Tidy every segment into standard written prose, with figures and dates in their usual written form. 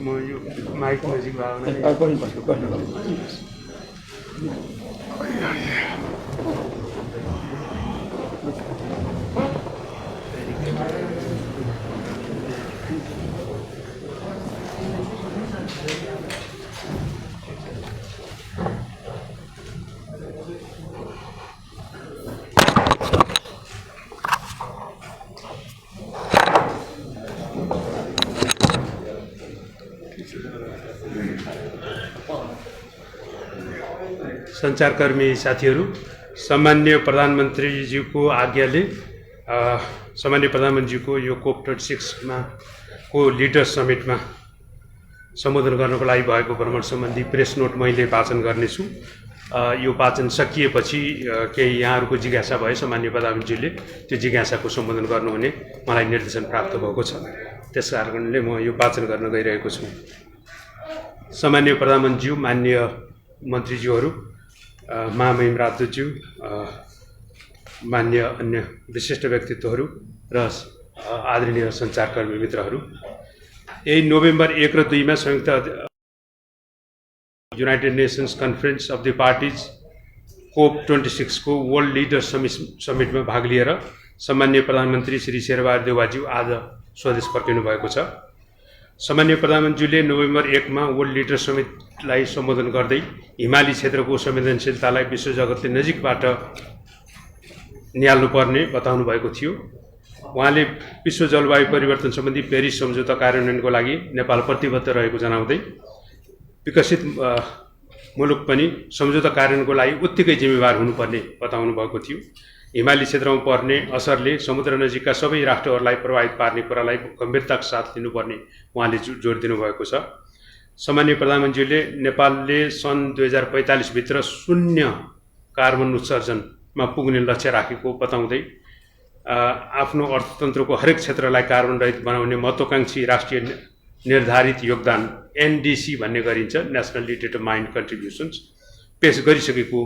म यो माइक नजिक लाग्दैन। सञ्चारकर्मी साथीहरू, सामान्य प्रधानमन्त्रीज्यूको आज्ञाले सामान्य प्रधानमन्त्रीको यो COP26 को लिडर समिटमा सम्बोधन गर्नको लागि भएको भ्रमण सम्बन्धी प्रेस नोट मैले वाचन गर्नेछु। यो वाचन सकिएपछि केही यहाँहरूको जिज्ञासा भए सामान्य प्रधानमन्त्रीले त्यो जिज्ञासाको सम्बोधन गर्नुहुने मलाई निर्देशन प्राप्त भएको छ। त्यसकारणले म यो वाचन गर्न गइरहेको छु। सामान्य प्रधानमन्त्रीज्यू, माननीय मन्त्रीज्यूहरू, महामहिम राजदूतज्यू, मान्य अन्य विशिष्ट व्यक्तित्वहरू र आदरणीय सञ्चारकर्मी मित्रहरू, यही नोभेम्बर 1 र 2 मा संयुक्त United nations conference of the parties COP26 को वर्ल्ड लिडर समिटमा भाग लिएर सामान्य प्रधानमन्त्री श्री शेरबहादुर देउवाज्यू आज स्वदेश फर्किनु भएको छ। सामान्य प्रधानमन्त्रीले नोभेम्बर 1 मा वर्ल्ड लिडर समिटलाई सम्बोधन गर्दै हिमाली क्षेत्रको संवेदनशीलतालाई विश्व जगतले नजिकबाट निहाल्नुपर्ने बताउनु भएको थियो। उहाँले विश्व जलवायु परिवर्तन सम्बन्धी पेरिस सम्झौता कार्यान्वयनको लागि नेपाल प्रतिबद्ध रहेको जनाउँदै विकसित मुलुक पनि सम्झौता कार्यान्वयनको लागि उत्तिकै जिम्मेवार हुनुपर्ने बताउनु भएको थियो। हिमाली क्षेत्रमा पर्ने असरले समुद्र नजिकका सबै राष्ट्रहरूलाई प्रभावित पार्ने कुरालाई गम्भीरताका साथ लिनुपर्ने उहाँले जोड दिनुभएको छ। सामान्य प्रधानमन्त्रीले नेपालले सन् 2045 भित्र शून्य कार्बन उत्सर्जनमा पुग्ने लक्ष्य राखेको बताउँदै आफ्नो अर्थतन्त्रको हरेक क्षेत्रलाई कार्बन रहित बनाउने महत्त्वाकांक्षी राष्ट्रिय निर्धारित योगदान NDC भन्ने गरिन्छ, नेसनली डिटरमाइन्ड कन्ट्रिब्युसन्स, पेश गरिसकेको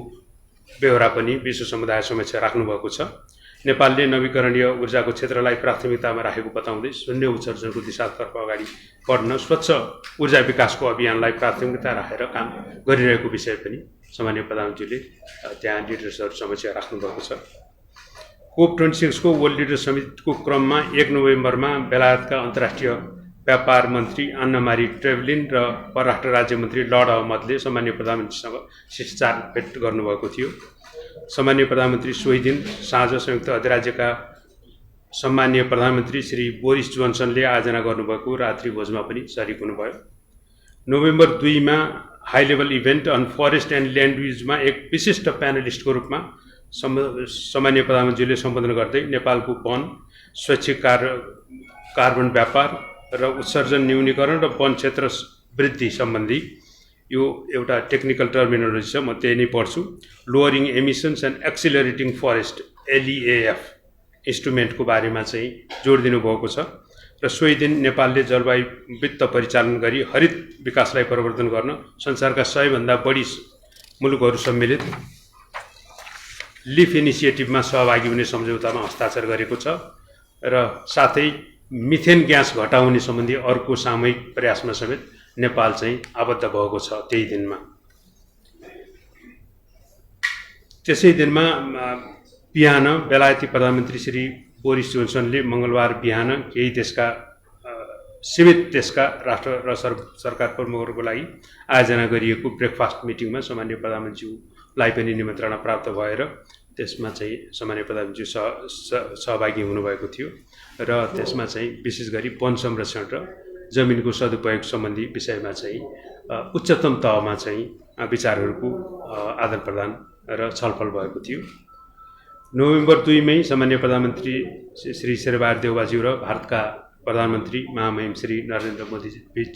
बेहोरा पनि विश्व समुदाय समक्ष राख्नुभएको छ। नेपालले नवीकरणीय ऊर्जाको क्षेत्रलाई प्राथमिकतामा राखेको बताउँदै शून्य उत्सर्जनको दिशातर्फ अगाडि बढ्न स्वच्छ ऊर्जा विकासको अभियानलाई प्राथमिकता राखेर काम गरिरहेको विषय पनि सामान्य प्रधानमन्त्रीले त्यहाँ लिडर्सहरू समक्ष राख्नुभएको छ। COP26 को वर्ल्ड लिडर समिटको क्रममा 1 नोभेम्बरमा बेलायतका अन्तर्राष्ट्रिय व्यापार मन्त्री अन्ना मारी ट्रेभलिन र परराष्ट्र राज्य मन्त्री लर्ड अहमदले सामान्य प्रधानमन्त्रीसँग शिष्टाचार भेट गर्नुभएको थियो। सामान्य प्रधानमन्त्री सोही दिन साँझ संयुक्त अधिराज्यका सम्माननीय प्रधानमन्त्री श्री बोरिस जोन्सनले आयोजना गर्नुभएको रात्रि भोजमा पनि सरिक हुनुभयो। नोभेम्बर 2 मा high level event on forest and land युजमा एक विशिष्ट प्यानलिस्टको रूपमा सामान्य प्रधानमन्त्रीले सम्बोधन गर्दै नेपालको वन, स्वैच्छिक कार्बन व्यापार र उत्सर्जन न्यूनीकरण र वन क्षेत्र वृद्धि सम्बन्धी यो एउटा टेक्निकल टर्मिनोलोजी छ, म त्यही नै पढ्छु, लोअरिङ एमिसन्स एन्ड एक्सिलरेटिङ फरेस्ट LEAF इन्स्ट्रुमेन्टको बारेमा चाहिँ जोड दिनुभएको छ। र सोही दिन नेपालले जलवायु वित्त परिचालन गरी हरित विकासलाई प्रवर्धन गर्न संसारका 100 भन्दा बढी मुलुकहरू सम्मिलित लिफ इनिसिएटिभमा सहभागी हुने सम्झौतामा हस्ताक्षर गरेको छ र साथै मिथेन ग्यास घटाउने सम्बन्धी अर्को सामूहिक प्रयासमा समेत नेपाल चाहिँ आबद्ध भएको छ त्यही दिनमा। त्यसै दिनमा बिहान बेलायती प्रधानमन्त्री श्री बोरिस जोन्सनले मंगलबार बिहान केही देशका सीमित देशका राष्ट्र र सरकार प्रमुखहरूको लागि आयोजना गरिएको ब्रेकफास्ट मिटिङमा सामान्य प्रधानमन्त्रीलाई पनि निमन्त्रणा प्राप्त भएर त्यसमा चाहिँ सामान्य प्रधानमन्त्री सहभागी हुनुभएको थियो र त्यसमा चाहिँ विशेष गरी वन संरक्षण र जमिनको सदुपयोग सम्बन्धी विषयमा चाहिँ उच्चतम तहमा चाहिँ विचारहरूको आदान प्रदान र छलफल भएको थियो। नोभेम्बर 2 मै सामान्य प्रधानमन्त्री श्री शेरबहादुर देउवाज्यू र भारतका प्रधानमन्त्री महामहिम श्री नरेन्द्र मोदी बीच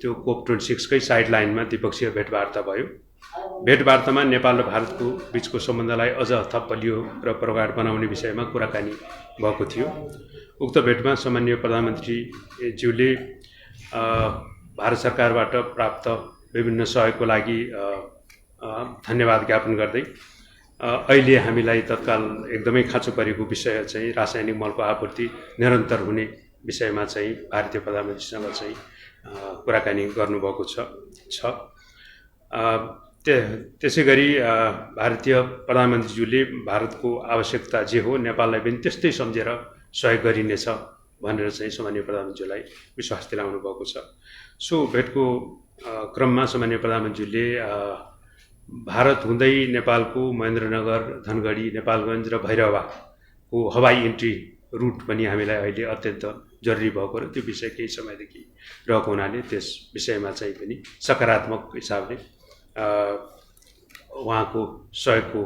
त्यो COP26 कै साइड लाइनमा द्विपक्षीय भेटवार्ता भयो। भेटवार्तामा नेपाल र भारतको बीचको सम्बन्धलाई अझ थप बलियो र प्रगाढ बनाउने विषयमा कुराकानी भएको थियो। उक्त भेटमा सामान्य प्रधानमन्त्रीज्यूले भारत सरकारबाट प्राप्त विभिन्न सहयोगको लागि धन्यवाद ज्ञापन गर्दै अहिले हामीलाई तत्काल एकदमै खाँचो परेको विषय चाहिँ रासायनिक मलको आपूर्ति निरन्तर हुने विषयमा चाहिँ भारतीय प्रधानमन्त्रीसँग चाहिँ कुराकानी गर्नुभएको छ। त्यसै गरी भारतीय प्रधानमन्त्रीज्यूले भारतको आवश्यकता जे हो नेपाललाई पनि त्यस्तै सम्झेर सहयोग गरिनेछ भनेर चाहिँ सामान्य प्रधानमन्त्रीलाई विश्वास दिलाउनु भएको छ। सो भेटको क्रममा सामान्य प्रधानमन्त्रीले भारत हुँदै नेपालको महेन्द्रनगर, धनगढी, नेपालगञ्ज र भैरवाको हवाई इन्ट्री रुट पनि हामीलाई अहिले अत्यन्त जरुरी भएको र त्यो विषय केही समयदेखि रहेको हुनाले त्यस विषयमा चाहिँ पनि सकारात्मक हिसाबले उहाँको सहयोगको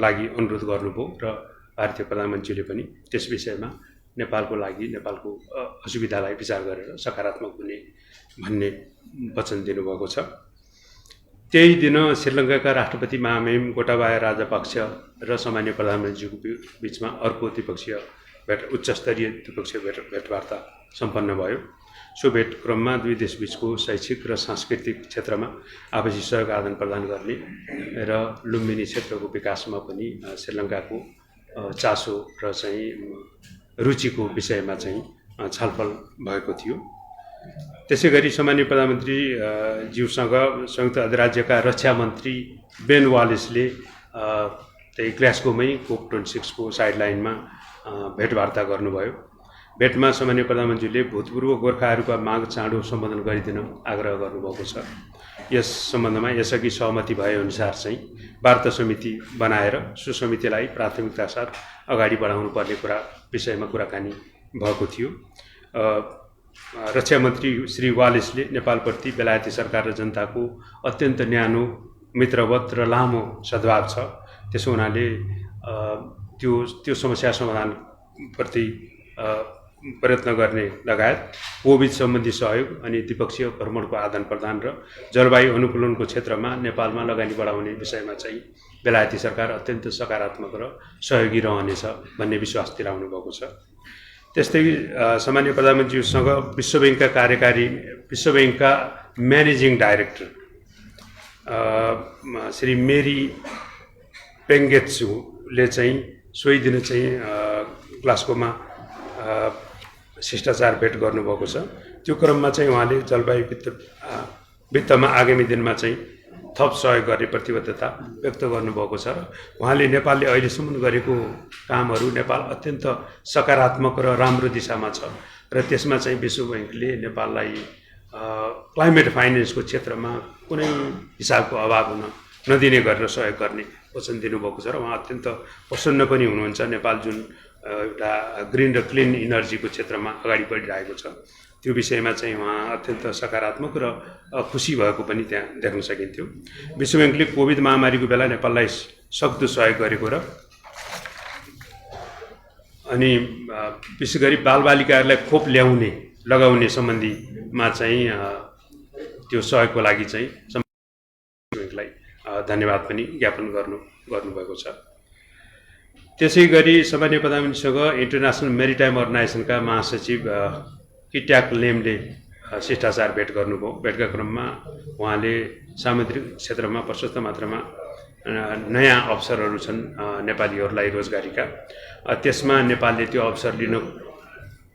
लागि अनुरोध गर्नुभयो र भारतीय प्रधानमन्त्रीले पनि त्यस विषयमा नेपालको लागि नेपालको असुविधालाई विचार गरेर सकारात्मक हुने भन्ने वचन दिनुभएको छ। त्यही दिन श्रीलङ्काका राष्ट्रपति महामहिम गोटाबाया राजपक्ष र सामान्य प्रधानमन्त्रीको बीचमा अर्को द्विपक्षीय उच्चस्तरीय द्विपक्षीय भेटवार्ता सम्पन्न भयो। सो भेट क्रममा दुई देशबीचको शैक्षिक र सांस्कृतिक क्षेत्रमा आपसी सहयोग आदान प्रदान गर्ने र लुम्बिनी क्षेत्रको विकासमा पनि श्रीलङ्काको चासो र चाहिँ रुचिको विषयमा चाहिँ छलफल भएको थियो। त्यसै गरी सामान्य प्रधानमन्त्री ज्यूसँग संयुक्त अधिराज्यका रक्षा मन्त्री बेन वालिसले त्यही ग्लास्गोमै COP26 को साइडलाइनमा भेटवार्ता गर्नुभयो। भेटमा सामान्य प्रधानमन्त्रीले भूतपूर्व गोर्खाहरूका माग चाँडो सम्बोधन गरिदिन आग्रह गर्नुभएको छ। यस सम्बन्धमा यसअघि सहमति भएअनुसार चाहिँ वार्ता समिति बनाएर सो समितिलाई प्राथमिकता साथ अगाडि बढाउनु पर्ने विषयमा कुराकानी भएको थियो। रक्षा मन्त्री श्री वालिसले नेपालप्रति बेलायती सरकार र जनताको अत्यन्त न्यानो, मित्रवत र लामो सद्भाव छ। त्यसो हुनाले त्यो समस्या समाधानप्रति प्रयत्न गर्ने लगायत कोभिड सम्बन्धी सहयोग अनि द्विपक्षीय भ्रमणको आदान प्रदान र जलवायु अनुकूलनको क्षेत्रमा नेपालमा लगानी बढाउने विषयमा चाहिँ बेलायती सरकार अत्यन्त सकारात्मक र सहयोगी रहनेछ भन्ने विश्वास दिलाउनु भएको छ। त्यस्तै सामान्य प्रधानमन्त्रीसँग विश्व ब्याङ्कका म्यानेजिङ डाइरेक्टर श्री मेरी पेङ्गेत्सुले चाहिँ सोही दिन चाहिँ ग्लास्गोमा शिष्टाचार भेट गर्नुभएको छ। त्यो क्रममा चाहिँ उहाँले जलवायु वित्तमा आगामी दिनमा चाहिँ थप सहयोग गर्ने प्रतिबद्धता व्यक्त गर्नुभएको छ र उहाँले नेपालले अहिलेसम्म गरेको कामहरू नेपाल अत्यन्त सकारात्मक र राम्रो दिशामा छ र त्यसमा चाहिँ विश्व ब्याङ्कले नेपाललाई क्लाइमेट फाइनेन्सको क्षेत्रमा कुनै हिसाबको अभाव हुन नदिने गरेर सहयोग गर्ने वचन दिनुभएको छ र उहाँ अत्यन्त प्रसन्न पनि हुनुहुन्छ। नेपाल जुन एउटा ग्रिन र क्लिन इनर्जीको क्षेत्रमा अगाडि बढिरहेको छ त्यो विषयमा चाहिँ उहाँ अत्यन्त सकारात्मक र खुसी भएको पनि त्यहाँ देख्न सकिन्थ्यो। विश्व ब्याङ्कले कोभिड महामारीको बेला नेपाललाई सक्दो सहयोग गरेको र अनि विशेष गरी बालबालिकाहरूलाई खोप लगाउने सम्बन्धीमा चाहिँ त्यो सहयोगको लागि चाहिँ ब्याङ्कलाई धन्यवाद पनि ज्ञापन गर्नुभएको छ। त्यसै गरी सामान्य प्रधानमन्त्रीसँग इन्टरनेसनल मेरिटाइम अर्गनाइजेसनका महासचिव किट्याक लेमले शिष्टाचार भेट गर्नुभयो। भेटका क्रममा उहाँले सामुद्रिक क्षेत्रमा प्रशस्त मात्रामा नयाँ अवसरहरू छन् नेपालीहरूलाई रोजगारीका, त्यसमा नेपालले त्यो अवसर लिन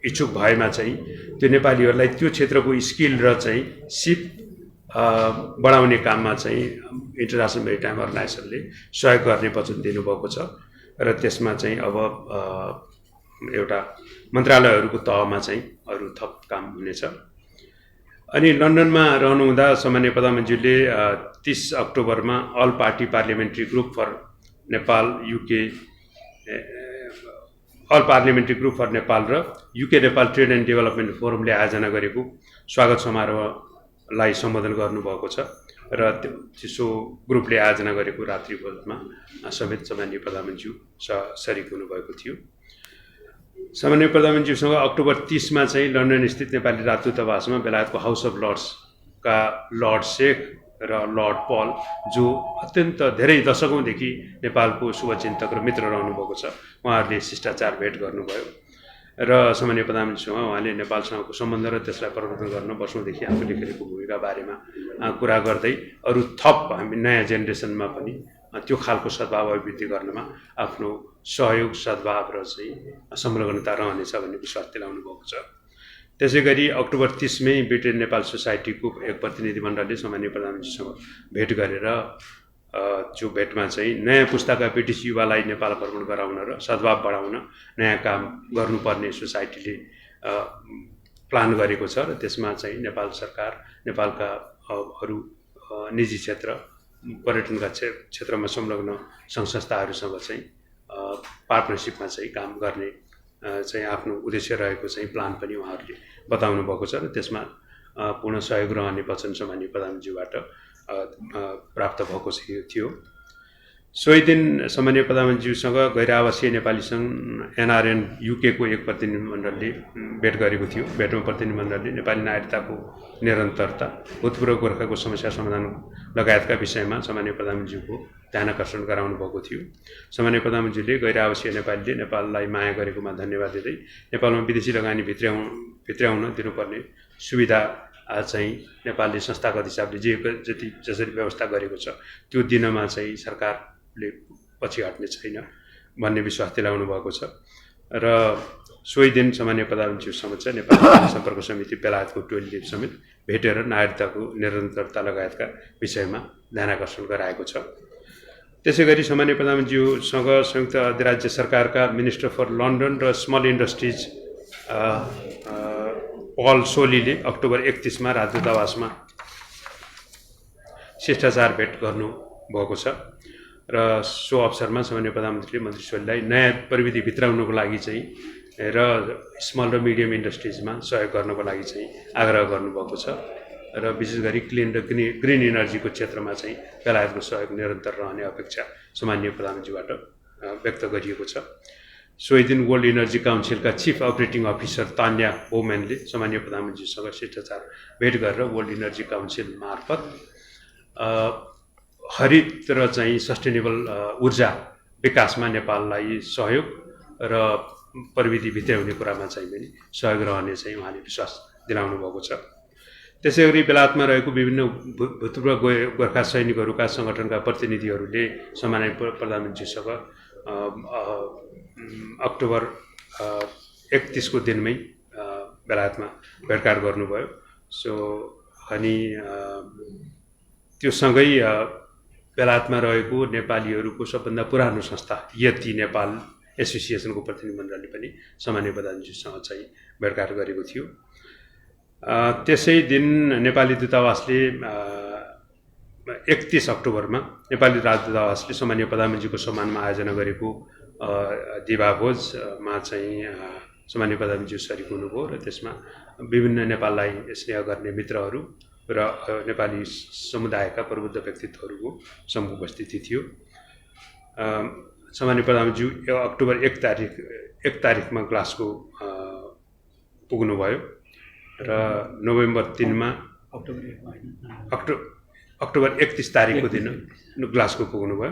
इच्छुक भएमा चाहिँ त्यो नेपालीहरूलाई त्यो क्षेत्रको स्किल र चाहिँ सिप बढाउने काममा चाहिँ इन्टरनेसनल मेरिटाइम अर्गनाइजेसनले सहयोग गर्ने वचन दिनुभएको छ र त्यसमा चाहिँ अब एउटा मन्त्रालयहरूको तहमा चाहिँ अरू थप काम हुनेछ। अनि लन्डनमा रहनुहुँदा सामान्य प्रधानमन्त्रीले 30 अक्टोबरमा all party parliamentary group for Nepal र UK Nepal trade and development फोरमले आयोजना गरेको स्वागत समारोहलाई सम्बोधन गर्नुभएको छ र त्यसो ग्रुपले आयोजना गरेको रात्रि भोजमा समेत सामान्य प्रधानमन्त्री सरिक हुनुभएको थियो। सामान्य प्रधानमन्त्रीसँग अक्टोबर 30 मा चाहिँ लन्डन स्थित नेपाली राजदूतावासमा बेलायतको हाउस अफ लर्ड्सका लर्ड शेख र लर्ड पल, जो अत्यन्त धेरै दशकौँदेखि नेपालको शुभचिन्तक र मित्र रहनुभएको छ, उहाँहरूले शिष्टाचार भेट गर्नुभयो र सामान्य प्रधानमन्त्रीसँग उहाँले नेपालसँगको सम्बन्ध र त्यसलाई परिवर्तन गर्न वर्षौँदेखि आफूले खेलेको भूमिका बारेमा कुरा गर्दै अरू थप हामी नयाँ जेनेरेसनमा पनि त्यो खालको सद्भाव अभिवृद्धि गर्नमा आफ्नो सहयोग सद्भाव र चाहिँ संलग्नता रहनेछ भन्ने विश्वास दिलाउनु भएको छ। त्यसै गरी अक्टोबर 30 मै ब्रिटेन नेपाल सोसाइटीको एक प्रतिनिधिमण्डलले सामान्य प्रधानमन्त्रीसँग भेट गरेर जो भेटमा चाहिँ नयाँ पुस्ताका ब्रिटिस युवालाई नेपाल भ्रमण गराउन र सद्भाव बढाउन नयाँ काम गर्नुपर्ने सोसाइटीले प्लान गरेको छ र त्यसमा चाहिँ नेपाल सरकार नेपालका अरू निजी क्षेत्र पर्यटनका क्षेत्रमा संलग्न सङ्घ संस्थाहरूसँग चाहिँ पार्टनरसिपमा चाहिँ काम गर्ने चाहिँ आफ्नो उद्देश्य रहेको चाहिँ प्लान पनि उहाँहरूले बताउनु भएको छ र त्यसमा पूर्ण सहयोग रहने वचन सामान्य प्रधानमन्त्रीबाट प्राप्त भएको थियो। सोही दिन सामान्य प्रधानमन्त्रीसँग गैर आवासीय नेपाली सङ्घ एनआरएन युकेको एक प्रतिनिधिमण्डलले भेट गरेको थियो। भेटमा प्रतिनिधिमण्डलले नेपाली नागरिकताको निरन्तरता, भूतपूर्व गोर्खाको समस्या समाधान लगायतका विषयमा सामान्य प्रधानमन्त्रीको ध्यान आकर्षण गराउनु भएको थियो। सामान्य प्रधानमन्त्रीले गैर आवासीय नेपालीले नेपाललाई माया गरेकोमा धन्यवाद दिँदै नेपालमा विदेशी लगानी भित्र्याउन दिनुपर्ने सुविधा चाहिँ नेपालले संस्थागत हिसाबले जसरी व्यवस्था गरेको छ त्यो दिनमा चाहिँ सरकारले पछि हट्ने छैन भन्ने विश्वास दिलाउनु भएको छ। र सोही दिन सामान्य प्रधानमन्त्री समक्ष नेपाल सम्पर्क समिति बेलायतको टोलीले समेत भेटेर नागरिकताको निरन्तरता लगायतका विषयमा ध्यान आकर्षण गराएको छ। त्यसै गरी सामान्य प्रधानमन्त्रीसँग संयुक्त अधिराज्य सरकारका मिनिस्टर फर लन्डन र स्मल इन्डस्ट्रिज पल सोलीले अक्टोबर 31 मा राजदूतावासमा शिष्टाचार भेट गर्नुभएको छ र सो अवसरमा सामान्य प्रधानमन्त्रीले मन्त्री सोलीलाई नयाँ प्रविधि भित्राउनको लागि चाहिँ र स्मल र मिडियम इन्डस्ट्रिजमा सहयोग गर्नको लागि चाहिँ आग्रह गर्नुभएको छ र विशेष गरी क्लिन र ग्रिन इनर्जीको क्षेत्रमा चाहिँ बेलायतको सहयोग निरन्तर रहने अपेक्षा सामान्य प्रधानमन्त्रीबाट व्यक्त गरिएको छ। सोही दिन वर्ल्ड इनर्जी काउन्सिलका चिफ अपरेटिङ अफिसर तान्या बोम्यानले सामान्य प्रधानमन्त्रीसँग शिष्टाचार भेट गरेर वर्ल्ड इनर्जी काउन्सिल मार्फत हरित र चाहिँ सस्टेनेबल ऊर्जा विकासमा नेपाललाई सहयोग र प्रविधि भित्र्याउने कुरामा चाहिँ पनि सहयोग रहने चाहिँ उहाँले विश्वास दिलाउनु भएको छ। त्यसै गरी बेलायतमा रहेको विभिन्न भूतपूर्व गोर्खा सैनिकहरूका सङ्गठनका प्रतिनिधिहरूले सामान्य प्रधानमन्त्रीसँग अक्टोबर 31 को दिनमै बेलायतमा भेटघाट गर्नुभयो। सो अनि त्यो सँगै बेलायतमा रहेको नेपालीहरूको सबभन्दा पुरानो संस्था यति नेपाल एसोसिएसनको प्रतिनिधिमण्डलले पनि सामान्य प्रधानमन्त्रीसँग चाहिँ भेटघाट गरेको थियो। त्यसै दिन नेपाली दूतावासले 31 अक्टोबरमा नेपाली राजदूतावासले सामान्य प्रधानमन्त्रीको सम्मानमा आयोजना गरेको दिवाभोजमा चाहिँ सामान्य प्रधानमन्त्री सरिक हुनुभयो र त्यसमा विभिन्न नेपाललाई स्नेह गर्ने मित्रहरू र नेपाली समुदायका प्रबुद्ध व्यक्तित्वहरूको सम्मुख उपस्थिति थियो। सामान्य प्रधानमन्त्री अक्टोबर 1 तारिकमा ग्लासगो पुग्नुभयो र नोभेम्बर 3 मा अक्टोबर 31 तारिकको दिन ग्लासगो पुग्नुभयो।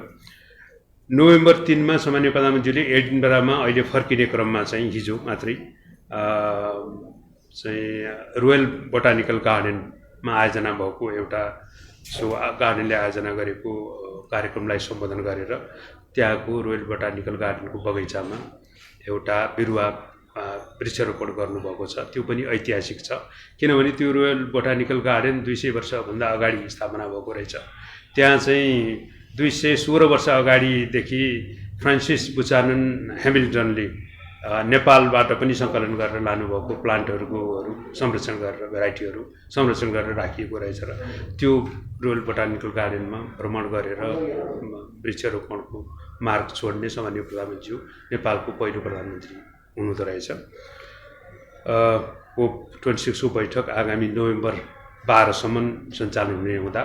नोभेम्बर 3 मा सामान्य प्रधानमन्त्रीले एडिनबरामा अहिले फर्किने क्रममा चाहिँ हिजो मात्रै चाहिँ रोयल बोटानिकल गार्डनमा आयोजना भएको एउटा गार्डनले आयोजना गरेको कार्यक्रमलाई सम्बोधन गरेर त्यहाँको रोयल बोटानिकल गार्डनको बगैँचामा एउटा बिरुवा वृक्षारोपण गर्नुभएको छ। त्यो पनि ऐतिहासिक छ किनभने त्यो रोयल बोटानिकल गार्डन 200 वर्षभन्दा अगाडि स्थापना भएको रहेछ। त्यहाँ चाहिँ 216 वर्ष अगाडिदेखि फ्रान्सिस बुचानन ह्यामिल्टनले नेपालबाट पनि सङ्कलन गरेर लानुभएको प्लान्टहरूको संरक्षण गरेर भेराइटीहरू संरक्षण गरेर राखिएको रहेछ र त्यो रोयल बोटानिकल गार्डनमा भ्रमण गरेर वृक्षारोपणको मार्ग छोड्ने सामान्य प्रधानमन्त्री नेपालको पहिलो प्रधानमन्त्री हुनुहुँदो रहेछ। COP26 को बैठक आगामी नोभेम्बर 12 सम्म सञ्चालन हुने हुँदा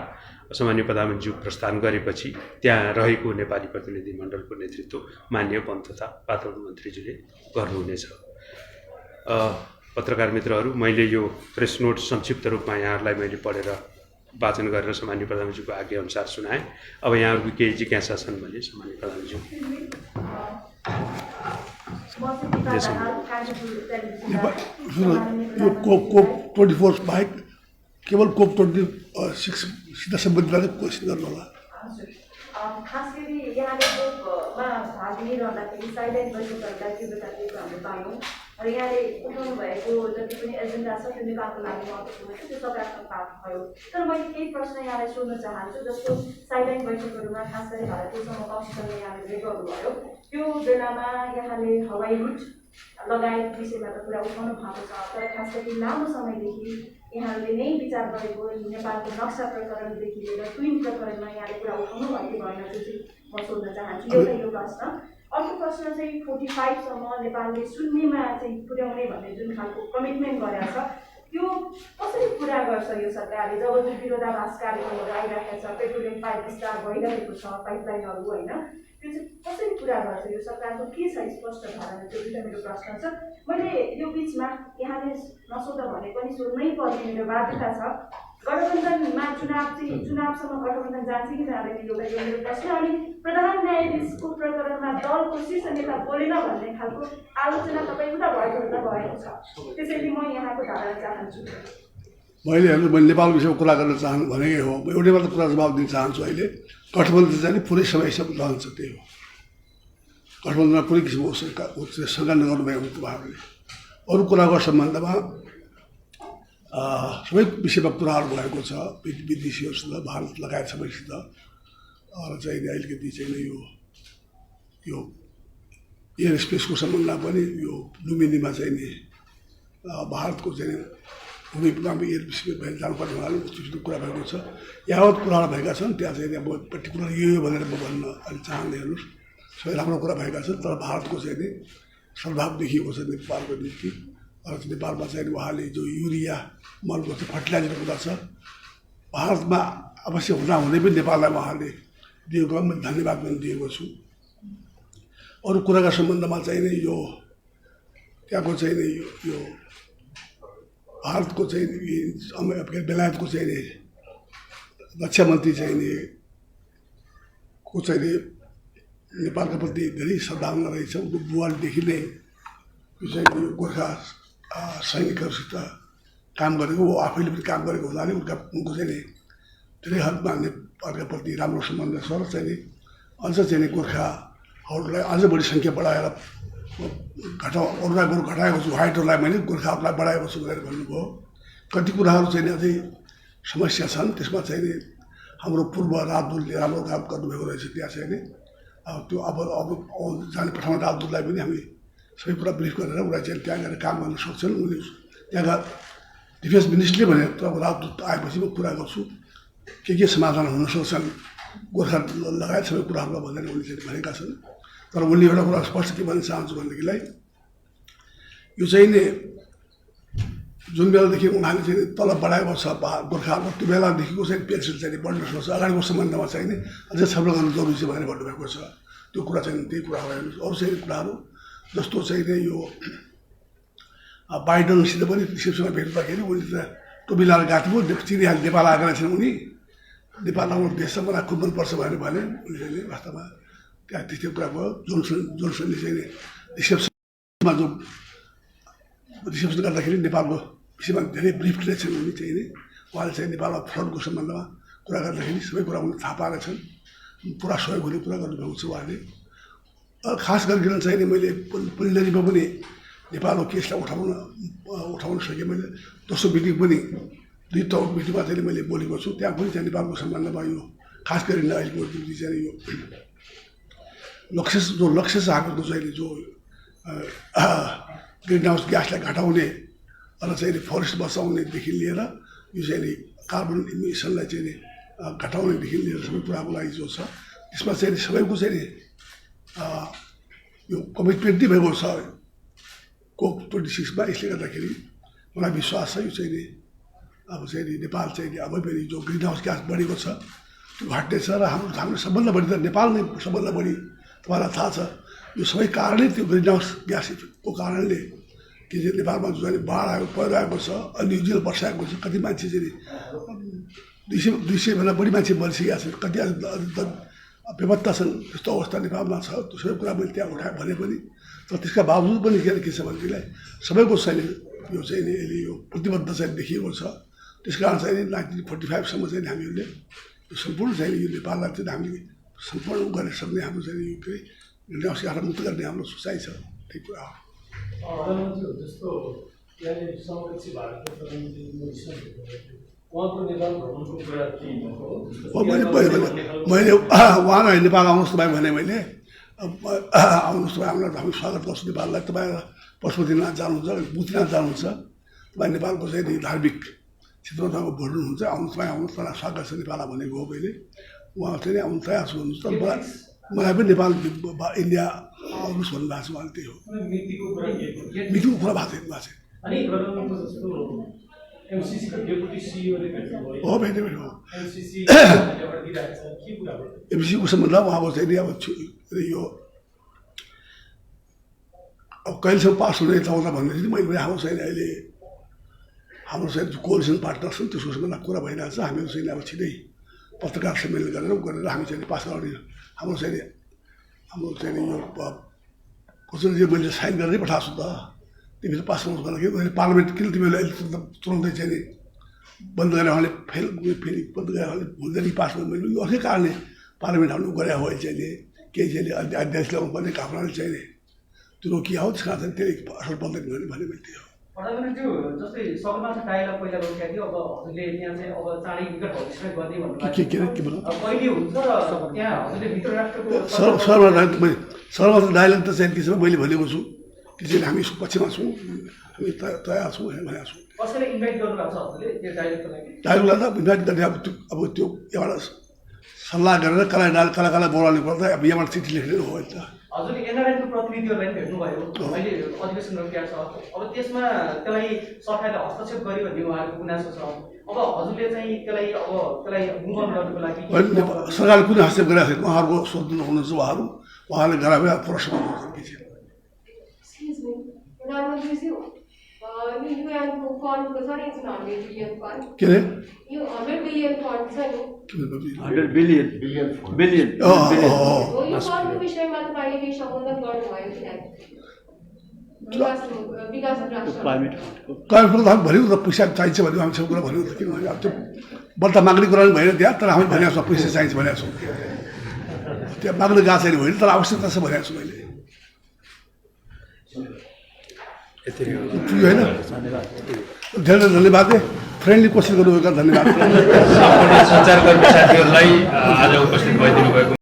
सामान्य प्रधानमन्त्री प्रस्थान गरेपछि त्यहाँ रहेको नेपाली प्रतिनिधिमण्डलको नेतृत्व माननीय वन तथा वातावरण मन्त्रीजीले गर्नुहुनेछ। पत्रकार मित्रहरू, मैले यो प्रेस नोट संक्षिप्त रूपमा यहाँहरूलाई मैले पढेर वाचन गरेर सामान्य प्रधानमन्त्रीको आज्ञाअनुसार सुनाएँ। अब यहाँहरूको केही जिज्ञासा छन् भने सामान्य प्रधानमन्त्री। यो कोप 24 बाहेक केवल कोप 26 सम्बन्धित क्वेसन गर्नु होला। खास गरी यहाँले कोपमा भाग लिइरहँदाखेरि साइलेन्ट बैठकहरूलाई तीव्रता दिएको हामीले पायौँ र यहाँले उठाउनु भएको जति पनि एजेन्डा छ त्यो नेपालको लागि महत्त्वपूर्ण छ, त्यो सकारात्मक पाठ भयो। तर मैले केही प्रश्न यहाँलाई सोध्न चाहन्छु, जस्तो साइलेन्ट बैठकहरूमा खास गरी भारतीय समकक्षसँग यहाँले भेट गर्नुभयो, त्यो बेलामा यहाँले हवाई रुट लगायत विषयमा त कुरा उठाउनु भएको छ, तर खास गरी लामो समयदेखि यहाँहरूले नै विचार गरेको नेपालको नक्सा प्रकरणदेखि लिएर ट्विन प्रकरणमा यहाँले कुरा उठाउनु भएको भएन, जो चाहिँ म सोध्न चाहन्छु। एउटा यो प्रश्न। अर्को प्रश्न चाहिँ 45सम्म नेपालले शून्यमा चाहिँ पुर्याउने भन्ने जुन खालको कमिटमेन्ट गरेको छ, त्यो कसरी पुरा गर्छ यो सरकारले, जब जुन विरोधाभास कार्यक्रमहरू आइरहेको छ, पेट्रोलियम पाइप विस्तार भइरहेको छ, पाइपलाइनहरू होइन, त्यो चाहिँ कसरी पुरा गर्छ यो सरकारको के छ स्पष्ट धारणा, त्यो दुईवटा मेरो प्रश्न छ। मैले यो बिचमा यहाँले नसोध्दा भने पनि सोध्नै पर्ने मेरो बाध्यता छ, गठबन्धनमा चुनावसम्म गठबन्धन जान्छ कि जाँदैन, एउटा यो मेरो प्रश्न। अनि प्रधान न्यायाधीशको प्रकरणमा दलको शीर्ष नेता बोलेन भन्ने खालको आलोचना तपाईँ उता भएको छ, त्यसैले म यहाँको धारणा चाहन्छु। मैले नेपाल विषयमा कुरा गर्न चाहनु भनेकै हो, एउटै मात्र कुरा जवाब दिन चाहन्छु। अहिले गठबन्धन चाहिँ पुरै समयसम्म रहन्छ, त्यही हो। गठबन्धनमा कुनै किसिमको शङ्का नगर्नुभएको तपाईँहरूले। अरू कुराको सम्बन्धमा सबै विषयमा कुराहरू भएको छ विदेशीहरूसित, भारत लगायत सबैसित। र चाहिँ अलिकति चाहिँ यो एयर स्पेसको सम्बन्धमा पनि यो लुम्बिनीमा चाहिँ नि भारतको चाहिँ भूमिमा एयर स्पेस भएर जानुपर्ने हुनाले उस्तो कुरा भएको छ। यावत कुराहरू भएका छन् त्यहाँ चाहिँ अब पर्टिकुलर यो भनेर म भन्न अलिक चाहँदै, हेर्नुहोस् सबै राम्रो कुरा भएका छन्, तर भारतको चाहिँ नि सद्भाव देखिएको छ नेपालको निम्ति। र नेपालमा चाहिँ उहाँले जो युरिया मलको चाहिँ फर्टिलाइजरको कुरा छ, भारतमा अवश्य हुँदै पनि नेपाललाई उहाँले दिएको म धन्यवाद पनि दिएको छु। अरू कुराका सम्बन्धमा चाहिँ नि यो त्यहाँको चाहिँ नि यो भारतको चाहिँ बेलायतको चाहिँ नि रक्षा मन्त्री चाहिँ नि को चाहिँ नि नेपालका प्रति धेरै सद्भावना रहेछ। उनको बुवादेखि नै यो चाहिँ यो गोर्खा सैनिकहरूसित काम गरेको, ऊ आफैले पनि काम गरेको हुनाले उनको चाहिँ नि धेरै हदमा नेपालका प्रति राम्रो सम्बन्ध छ। र चाहिँ नि अझ चाहिँ नि गोर्खाहरूलाई अझ बढी सङ्ख्या बढाएर अरूलाई बरु घटाएको छु, व्हाइटहरूलाई मैले गोर्खाहरूलाई बढाएको छु भनेर भन्नुभयो। कति कुराहरू चाहिँ नि अझै समस्या छन्, त्यसमा चाहिँ नि हाम्रो पूर्व राजदूतले राम्रो काम गर्नुभएको रहेछ। त्यहाँ चाहिँ नि त्यो अब जाने पठाउने राजदूतलाई पनि हामी सबै कुरा ब्रिफ गरेर उसलाई चाहिँ त्यहाँ गएर काम गर्न सक्छन्। उनी त्यहाँका डिफेन्स मिनिस्ट्रीले भने अब राजदूत आएपछि म कुरा गर्छु के समाधान हुन सक्छन् गोर्खा लगायत सबै कुराहरूलाई भनेर उनले चाहिँ भनेका छन्। तर उनले एउटा कुरा स्पष्ट के भन्न चाहन्छु भनेदेखिलाई यो चाहिँ नि जुन बेलादेखि उहाँले चाहिँ तलब बढाएको छ गोर्खाहरूको, त्यो बेलादेखिको चाहिँ पेन्सन चाहिँ बढ्न सक्छ, अगाडिको सम्बन्धमा चाहिँ नि अझै छलफल गर्नु जरुरी छ भनेर भन्नुभएको छ। त्यो कुरा चाहिँ त्यही कुरा हो। हेर्नुहोस् अरू चाहिँ कुराहरू जस्तो चाहिँ नि यो बाइडनसित पनि रिसेप्सनमा भेट्दाखेरि उनले त टोपी लाएर गएको थियो, चिनिहाल्यो नेपाल आएका रहेछन् उनी, नेपाल आउनु देश मलाई खुब मनपर्छ भनेर भने उनले वास्तवमा त्यहाँ त्यस्तो कुरा भयो। जोन्सनले चाहिँ रिसेप्सनमा जो रिसेप्सन गर्दाखेरि नेपालको विषयमा धेरै ब्रिफ दिएछन् उनी चाहिँ नि, उहाँले चाहिँ नेपालमा फ्रडको सम्बन्धमा कुरा गर्दाखेरि सबै कुरा उनले थाहा पाएका छन्, पुरा सहयोग हुने कुरा गर्नुभएको छ उहाँले। खास गरिकन चाहिँ नि मैले प्रिलिमिनरीमा पनि नेपालको केसलाई उठाउन सकेँ। मैले दोस्रो मिटिङ पनि दुई तौर मिटिङमा चाहिँ मैले बोलेको छु, त्यहाँ पनि चाहिँ नेपालको सम्बन्धमा यो खास गरी अहिलेको चाहिँ यो लक्ष्य छ हामीहरूको चाहिँ जो ग्रिन हाउस ग्यासलाई घटाउने र चाहिँ फरेस्ट बचाउनेदेखि लिएर यो चाहिँ नि कार्बन इमिसनलाई चाहिँ नि घटाउनेदेखि लिएर सबै कुराको लागि जो छ त्यसमा चाहिँ सबैको चाहिँ नि यो कमिटमेन्ट नै भएको छ कोप 26मा। यसले गर्दाखेरि मलाई विश्वास छ यो चाहिँ नि अब चाहिँ नि नेपाल चाहिँ नि अब फेरि जो ग्रिन हाउस ग्यास बढेको छ त्यो घट्नेछ र हाम्रो सबभन्दा बढी त नेपाल नै सबभन्दा बढी तपाईँलाई थाहा छ यो सबै कारणै त्यो ग्रिन हाउस ग्यासको कारणले कि चाहिँ नेपालमा जो चाहिँ बाढ आएको पहिरो आएको छ, अनयुजुअल वर्षा आएको छ, कति मान्छे चाहिँ 200 भन्दा बढी मान्छे मरिसकेका छन्, कति बेपत्ता छन्, त्यस्तो अवस्था नेपालमा छ। त्यो सबै कुरा मैले त्यहाँ उठाएँ भने पनि तर त्यसका बावजुद पनि के छ भनेदेखिलाई सबैको चाहिँ यो चाहिँ नि यसले यो प्रतिबद्ध चाहिँ देखिएको छ। त्यस कारण चाहिँ 1945सम्म चाहिँ हामीहरूले यो सम्पूर्ण चाहिँ यो नेपाललाई चाहिँ हामीले सम्पूर्ण गर्न सक्ने हाम्रो चाहिँ यो के निर्णयबाट मुक्त गर्ने हाम्रो सोचाइ छ। त्यही कुरा हो। जस्तो यहाँले समकक्षी भारतको प्रधानमन्त्री मोदी उहाँको नेपाल भ्रमणको कुरा के हो? मैले उहाँलाई नेपाल आउनुहोस् तपाईँ भने मैले आउनुहोस् तपाईँ हामीलाई हामी स्वागत गर्छौँ नेपाललाई। तपाईँ पशुपतिनाथ जानुहुन्छ, बुद्धनाथ जानुहुन्छ, तपाईँ नेपालको चाहिँ धार्मिक क्षेत्रमा तपाईँ भोट्नुहुन्छ, आउनुहोस् तपाईँ आउनुहोस् तपाईँ स्वागत छ नेपाललाई भनेको हो। मैले उहाँ चाहिँ आउनु तयार छु भन्नुहोस्। तर मलाई पनि नेपाल इन्डिया आउनुहोस् भन्नुभएको छ। उहाँले त्यही हो, मितिको कुरा भएको छैन। अनि प्रधानमन्त्री जस्तो एमसीसीको डेपुटी सिइओले भेट्नुभयो। हो भेटे हो। एमसीसी एउटा दिइरहेको छ, के कुरा हो? एमसीसीको सम्बन्ध उहाँको चाहिँ अब यो अब कहिलेसम्म पास हुने यताउता भन्दाखेरि मैले हाम्रो चाहिँ अहिले हाम्रो चाहिँ कोअलिसन पार्टनर छन् त्यसको सम्बन्धमा कुरा भइरहेको छ। हामीहरू चाहिँ अब छिटै पत्रकार सम्मेलन गरेर हामी चाहिँ पास गराउने हाम्रो चाहिँ यो कसरी मैले साइन गरेरै पठाएको छु त। तिमीले पास गर्नु भन्दाखेरि पार्लिमेन्ट किन तिमीले अहिले तुरन्तै चाहिँ बन्द गरेर उहाँले फेरि बन्द गरेर उहाँले हुँदैन पास गर्नु। मैले अर्कै कारणले पार्लिमेन्ट हाम्रो गरे हो अहिले केही चाहिँ अध्यादेश ल्याउनु पर्ने कारणले चाहिँ त्यो रोकिया हो। त्यस कारण चाहिँ त्यही असर बन्दैन भने मैले त्यही हो। प्रधानमन्त्री जस्तै सगरमाथा डायलग पहिला रोकिएको थियो, अब हजुरले त्यहाँ चाहिँ अब चाँडै विकट भविष्य गर्ने के भन्नु कहिले हुन्छ र त्यहाँ हजुरले भित्र राष्ट्रको सर्वमात्र डायलग त चाहिँ के छ मैले भनेको छु कि चाहिँ हामी पक्षमा छौँ, हामी तयार छौँ भनेको छु। कसैले इन्भाइट गर्नुभएको छ हजुरले त्यो डायलगको लागि? डायलगलाई त इन्भाइट गर्ने अब त्यो एउटा सल्लाह गरेर कला बोलाउनु पर्दा अब यहाँबाट चिठी लेख्ने हो नि त। हजुरले एनआरआईको प्रतिनिधिहरूलाई भेट्नुभयो, अहिले अधिवेशन रोकिएको छ, अब त्यसमा त्यसलाई सरकारले हस्तक्षेप गर्यो भन्ने उहाँहरूको गुनासो छ। अब हजुरले चाहिँ त्यसलाई मुभ अन गर्नुको लागि सरकारले कुनै हस्तक्षेप गरेको छैन। उहाँहरूको स्वतन्त्र हुनुहुन्छ, उहाँले गराएको प्रश्न के छ। प्रधानमन्त्री युएनको फन्डको छ नि 100 बिलियन फन्ड, के अरे यो 100 बिलियन फन्ड छ नि, 100 बिलियन हो यो फन्डको विषयमा तपाईँले केही सम्बोधन गर्नुभयो कि नै? विकास राष्ट्र क्लाइमेट हामी भन्यो त पैसा चाहिन्छ भने हामी सब कुरा भन्यो त। किनभने अब त्यो बढ्ता माग्ने कुरा पनि भएन त्यहाँ, तर हामी भनेको छौँ पैसा चाहिन्छ भनेको छौँ। त्यहाँ माग्ने गएको छैन होइन, तर आवश्यकता छ भनेको छु मैले। होइन धेरै धन्यवाद। फ्रेन्डली क्वेसन गर्नुभएको धन्यवाद। सञ्चारकर्मी साथीहरूलाई आज उपस्थित भइदिनु भएको